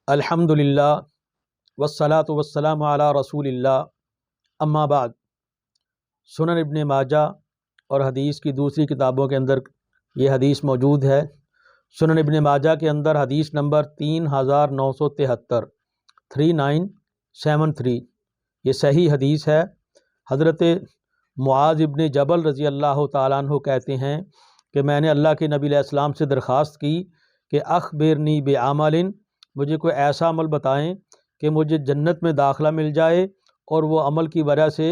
الحمدللہ والصلاۃ والسلام علی رسول اللہ اما بعد۔ سنن ابن ماجہ اور حدیث کی دوسری کتابوں کے اندر یہ حدیث موجود ہے۔ سنن ابن ماجہ کے اندر حدیث نمبر 3973 3973 یہ صحیح حدیث ہے۔ حضرت معاذ ابن جبل رضی اللہ تعالیٰ عنہ کہتے ہیں کہ میں نے اللہ کے نبی علیہ السلام سے درخواست کی کہ اخبرنی بعمل، مجھے کوئی ایسا عمل بتائیں کہ مجھے جنت میں داخلہ مل جائے اور وہ عمل کی وجہ سے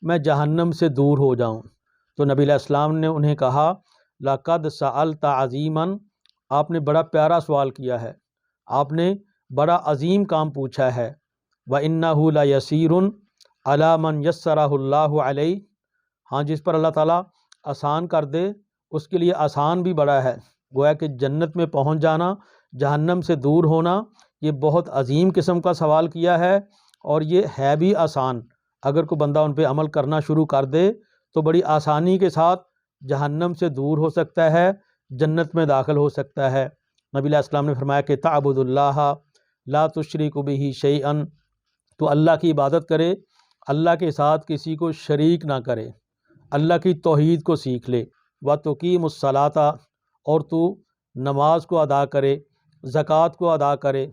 میں جہنم سے دور ہو جاؤں۔ تو نبی علیہ السلام نے انہیں کہا لَقَدْ سَأَلْتَ عَظِيمًا، آپ نے بڑا پیارا سوال کیا ہے، آپ نے بڑا عظیم کام پوچھا ہے۔ وَإِنَّهُ لَيَسِيرٌ عَلَى مَنْ يَسَّرَهُ اللَّهُ عَلَيْهِ، ہاں جس پر اللہ تعالیٰ آسان کر دے اس کے لیے آسان بھی بڑا ہے۔ گویا کہ جنت میں پہنچ جانا، جہنم سے دور ہونا، یہ بہت عظیم قسم کا سوال کیا ہے، اور یہ ہے بھی آسان۔ اگر کوئی بندہ ان پہ عمل کرنا شروع کر دے تو بڑی آسانی کے ساتھ جہنم سے دور ہو سکتا ہے، جنت میں داخل ہو سکتا ہے۔ نبی علیہ السلام نے فرمایا کہ تعبد اللہ لا تشرک بہ شیئا، تو اللہ کی عبادت کرے، اللہ کے ساتھ کسی کو شریک نہ کرے، اللہ کی توحید کو سیکھ لے۔ وَتُقِیمُ الصَّلَاةَ، اور تو نماز کو ادا کرے، زکوٰۃ کو ادا کرے،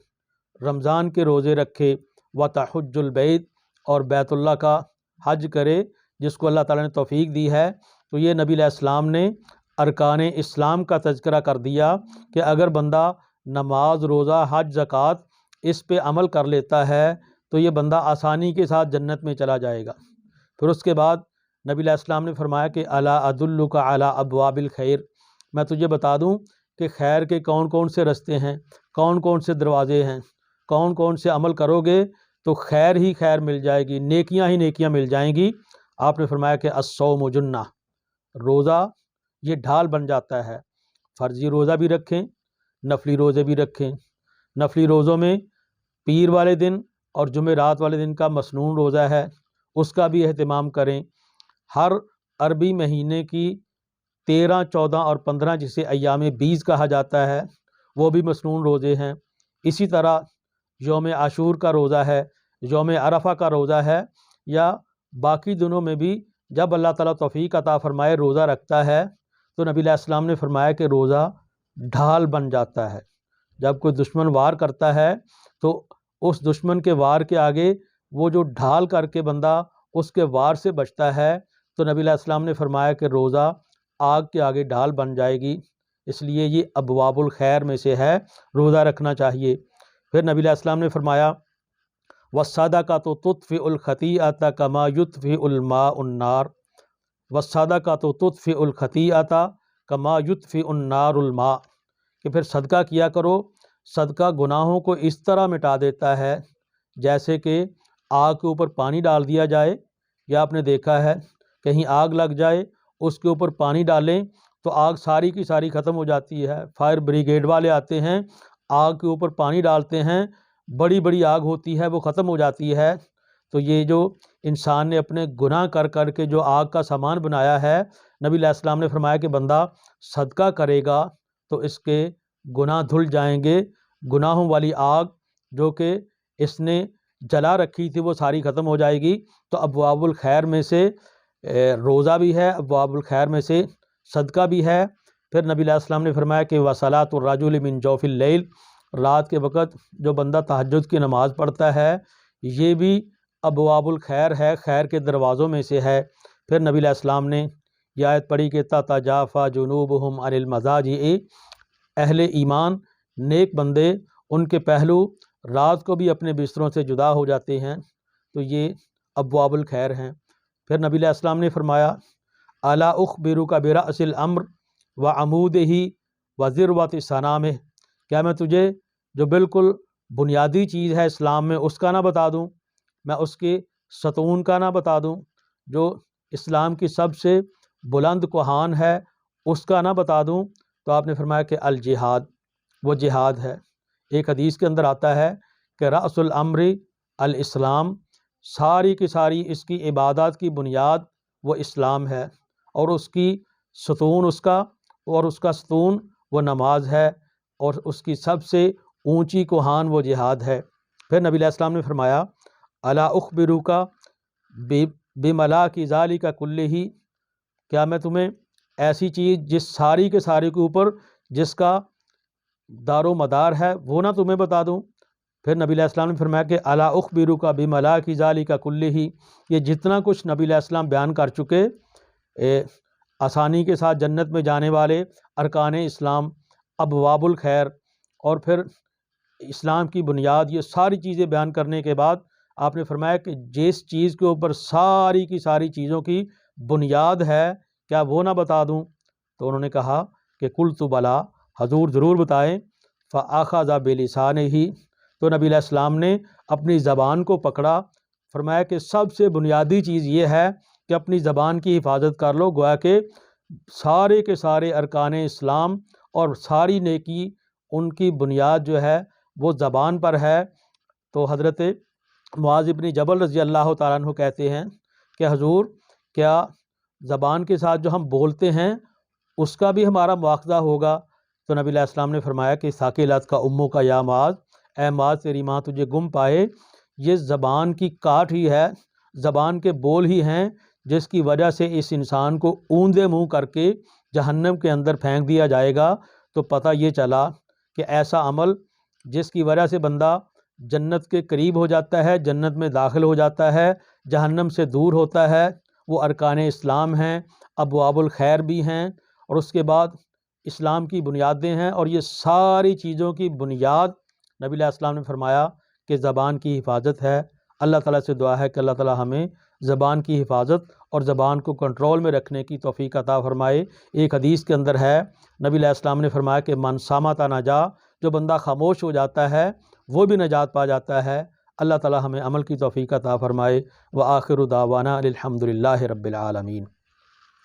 رمضان کے روزے رکھے، وَتَحُجُّ الْبَیْتَ، اور بیت اللہ کا حج کرے جس کو اللہ تعالیٰ نے توفیق دی ہے۔ تو یہ نبی علیہ السلام نے ارکان اسلام کا تذکرہ کر دیا کہ اگر بندہ نماز، روزہ، حج، زکوٰۃ اس پہ عمل کر لیتا ہے تو یہ بندہ آسانی کے ساتھ جنت میں چلا جائے گا۔ پھر اس کے بعد نبی علیہ السلام نے فرمایا کہ الا ادلک علی ابواب الخیر، میں تجھے بتا دوں کہ خیر کے کون کون سے رستے ہیں، کون کون سے دروازے ہیں، کون کون سے عمل کرو گے تو خیر ہی خیر مل جائے گی، نیکیاں ہی نیکیاں مل جائیں گی۔ آپ نے فرمایا کہ الصوم جنہ، روزہ یہ ڈھال بن جاتا ہے۔ فرضی روزہ بھی رکھیں، نفلی روزے بھی رکھیں۔ نفلی روزوں میں پیر والے دن اور جمعرات والے دن کا مسنون روزہ ہے، اس کا بھی اہتمام کریں۔ ہر عربی مہینے کی 13، 14 اور 15 جسے ایام بیز کہا جاتا ہے وہ بھی مسنون روزے ہیں۔ اسی طرح یوم عاشور کا روزہ ہے، یوم عرفہ کا روزہ ہے، یا باقی دنوں میں بھی جب اللہ تعالیٰ توفیق عطا فرمائے روزہ رکھتا ہے تو نبی علیہ السلام نے فرمایا کہ روزہ ڈھال بن جاتا ہے۔ جب کوئی دشمن وار کرتا ہے تو اس دشمن کے وار کے آگے وہ جو ڈھال کر کے بندہ اس کے وار سے بچتا ہے، تو نبی علیہ السلام نے فرمایا کہ روزہ آگ کے آگے ڈھال بن جائے گی۔ اس لیے یہ ابواب الخیر میں سے ہے، روزہ رکھنا چاہیے۔ پھر نبی علیہ السلام نے فرمایا وَالصَّدَقَةُ تُطْفِئُ الْخَطِیئَةَ کما یطفئ الماء النار، وَالصَّدَقَةُ تُطْفِئُ الْخَطِیئَةَ کما یطفئ النار الماء، کہ پھر صدقہ کیا کرو، صدقہ گناہوں کو اس طرح مٹا دیتا ہے جیسے کہ آگ کے اوپر پانی ڈال دیا جائے، یا آپ نے دیکھا ہے کہیں آگ لگ جائے اس کے اوپر پانی ڈالیں تو آگ ساری کی ساری ختم ہو جاتی ہے۔ فائر بریگیڈ والے آتے ہیں، آگ کے اوپر پانی ڈالتے ہیں، بڑی بڑی آگ ہوتی ہے وہ ختم ہو جاتی ہے۔ تو یہ جو انسان نے اپنے گناہ کر کر کے جو آگ کا سامان بنایا ہے، نبی علیہ السلام نے فرمایا کہ بندہ صدقہ کرے گا تو اس کے گناہ دھل جائیں گے، گناہوں والی آگ جو کہ اس نے جلا رکھی تھی وہ ساری ختم ہو جائے گی۔ تو ابواب الخیر میں سے روزہ بھی ہے، ابواب الخیر میں سے صدقہ بھی ہے۔ پھر نبی علیہ السلام نے فرمایا کہ وصلاۃ الرجل من جوف اللیل، رات کے وقت جو بندہ تہجد کی نماز پڑھتا ہے یہ بھی ابواب الخیر ہے، خیر کے دروازوں میں سے ہے۔ پھر نبی علیہ السلام نے یہ آیت پڑھی کہ تتجافی جنوبہم عن المضاجع، اہل ایمان نیک بندے ان کے پہلو رات کو بھی اپنے بستروں سے جدا ہو جاتے ہیں۔ تو یہ ابواب الخیر ہیں۔ پھر نبی علیہ السلام نے فرمایا الا اخبرک برأس الامر وعمودہ وذروۃ صنامہ، کیا میں تجھے جو بالکل بنیادی چیز ہے اسلام میں اس کا نہ بتا دوں، میں اس کے ستون کا نہ بتا دوں، جو اسلام کی سب سے بلند کوہان ہے اس کا نہ بتا دوں؟ تو آپ نے فرمایا کہ الجہاد، وہ جہاد ہے۔ ایک حدیث کے اندر آتا ہے کہ رأس الامر الاسلام، ساری کی ساری اس کی عبادات کی بنیاد وہ اسلام ہے، اور اس کی ستون اس کا ستون وہ نماز ہے، اور اس کی سب سے اونچی کوہان وہ جہاد ہے۔ پھر نبی علیہ السلام نے فرمایا الا اخبروکا بملاک ذالک کلہ، کیا میں تمہیں ایسی چیز جس ساری کے سارے کے اوپر جس کا دار و مدار ہے وہ نہ تمہیں بتا دوں؟ پھر نبی علیہ السلام نے فرمایا کہ الا اخبروکا بملاک ذالک کلہ، یہ جتنا کچھ نبی علیہ السلام بیان کر چکے آسانی کے ساتھ جنت میں جانے والے ارکان اسلام، ابواب الخیر، اور پھر اسلام کی بنیاد، یہ ساری چیزیں بیان کرنے کے بعد آپ نے فرمایا کہ جس چیز کے اوپر ساری کی ساری چیزوں کی بنیاد ہے کیا وہ نہ بتا دوں؟ تو انہوں نے کہا کہ قلت بلا، حضور ضرور بتائیں۔ فاخذ بلسانہ، تو نبی علیہ السلام نے اپنی زبان کو پکڑا، فرمایا کہ سب سے بنیادی چیز یہ ہے کہ اپنی زبان کی حفاظت کر لو، گویا کہ سارے کے سارے ارکان اسلام اور ساری نیکی ان کی بنیاد جو ہے وہ زبان پر ہے۔ تو حضرت معاذ بن جبل رضی اللہ تعالیٰ عنہ کہتے ہیں کہ حضور کیا زبان کے ساتھ جو ہم بولتے ہیں اس کا بھی ہمارا مواخذہ ہوگا؟ تو نبی علیہ السلام نے فرمایا کہ ثاقلت کا اموں کا یا معاذ، اے معاذ تیری ماں تجھے گم پائے، یہ زبان کی کاٹ ہی ہے، زبان کے بول ہی ہیں جس کی وجہ سے اس انسان کو اوندے منہ کر کے جہنم کے اندر پھینک دیا جائے گا۔ تو پتہ یہ چلا کہ ایسا عمل جس کی وجہ سے بندہ جنت کے قریب ہو جاتا ہے، جنت میں داخل ہو جاتا ہے، جہنم سے دور ہوتا ہے، وہ ارکان اسلام ہیں، ابواب الخیر بھی ہیں، اور اس کے بعد اسلام کی بنیادیں ہیں، اور یہ ساری چیزوں کی بنیاد نبی علیہ السلام نے فرمایا کہ زبان کی حفاظت ہے۔ اللہ تعالیٰ سے دعا ہے کہ اللہ تعالیٰ ہمیں زبان کی حفاظت اور زبان کو کنٹرول میں رکھنے کی توفیق عطا فرمائے۔ ایک حدیث کے اندر ہے نبی علیہ السلام نے فرمایا کہ من صامت نجا، جو بندہ خاموش ہو جاتا ہے وہ بھی نجات پا جاتا ہے۔ اللہ تعالیٰ ہمیں عمل کی توفیق عطا فرمائے۔ وآخر دعوانا الحمد للہ رب العالمین۔